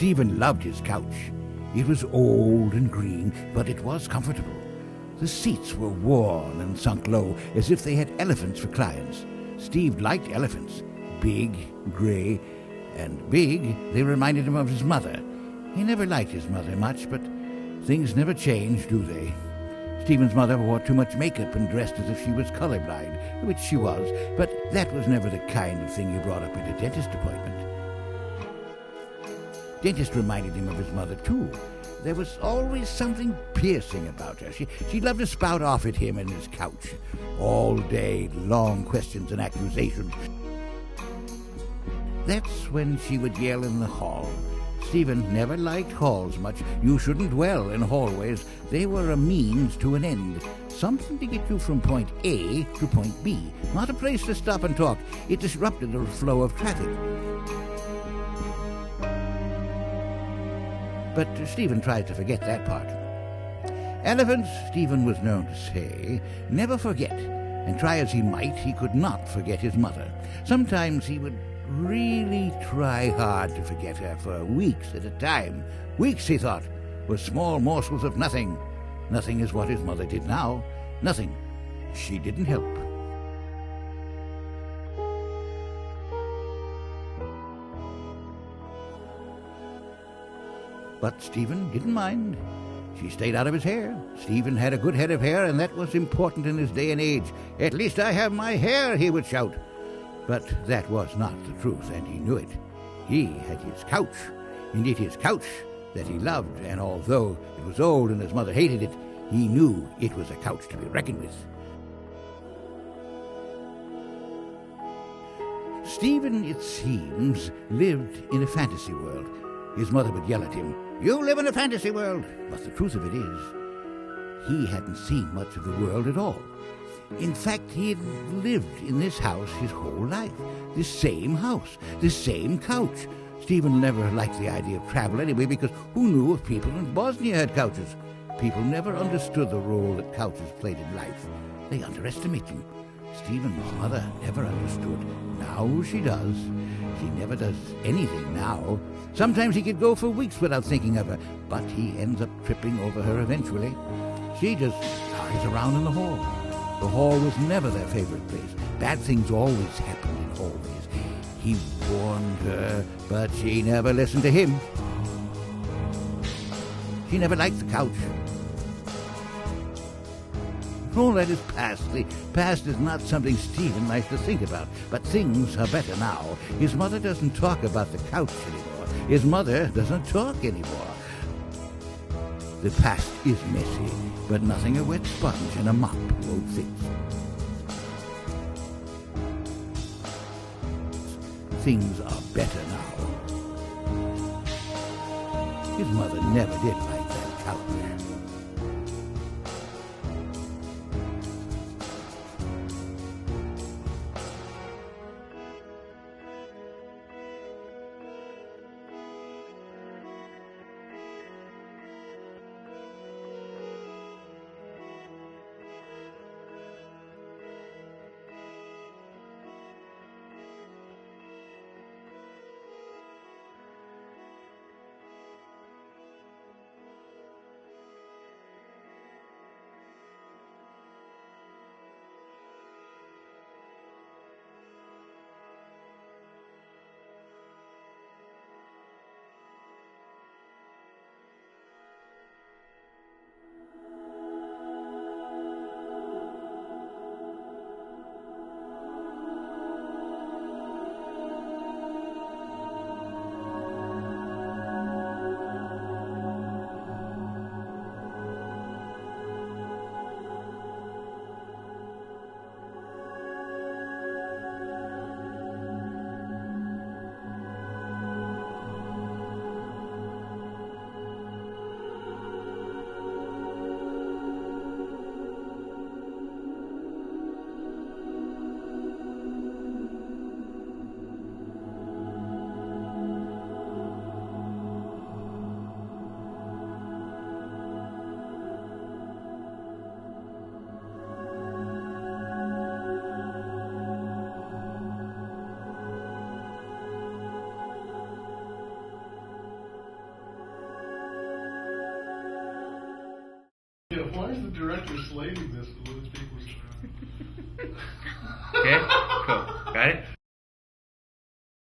Stephen loved his couch. It was old and green, but it was comfortable. The seats were worn and sunk low, as if they had elephants for clients. Steve liked elephants. Big, grey, and big, they reminded him of his mother. He never liked his mother much, but things never change, do they? Stephen's mother wore too much makeup and dressed as if she was colorblind, which she was, but that was never the kind of thing you brought up at a dentist appointment. Dentist reminded him of his mother, too. There was always something piercing about her. She loved to spout off at him and his couch. All day, long questions and accusations. That's when she would yell in the hall. Stephen never liked halls much. You shouldn't dwell in hallways. They were a means to an end. Something to get you from point A to point B. Not a place to stop and talk. It disrupted the flow of traffic. But Stephen tried to forget that part. Elephants, Stephen was known to say, never forget, and try as he might, he could not forget his mother. Sometimes he would really try hard to forget her for weeks at a time. Weeks, he thought, were small morsels of nothing. Nothing is what his mother did now. Nothing. She didn't help. But Stephen didn't mind. She stayed out of his hair. Stephen had a good head of hair, and that was important in his day and age. "At least I have my hair," he would shout. But that was not the truth, and he knew it. He had his couch, indeed his couch, that he loved, and although it was old and his mother hated it, he knew it was a couch to be reckoned with. Stephen, it seems, lived in a fantasy world. His mother would yell at him, "You live in a fantasy world!" But the truth of it is, he hadn't seen much of the world at all. In fact, he had lived in this house his whole life. This same house, this same couch. Stephen never liked the idea of travel anyway, because who knew if people in Bosnia had couches? People never understood the role that couches played in life. They underestimate them. Stephen's mother never understood. Now she does. She never does anything now. Sometimes he could go for weeks without thinking of her, but he ends up tripping over her eventually. She just lies around in the hall. The hall was never their favorite place. Bad things always happened in hallways. He warned her, but she never listened to him. She never liked the couch. All that is past. The past is not something Stephen likes to think about, but things are better now. His mother doesn't talk about the couch anymore. His mother doesn't talk anymore. The past is messy, but nothing a wet sponge and a mop won't fix. Things are better now. His mother never did like that couch. why is the director slating this to lose people's... Okay, cool. Got it?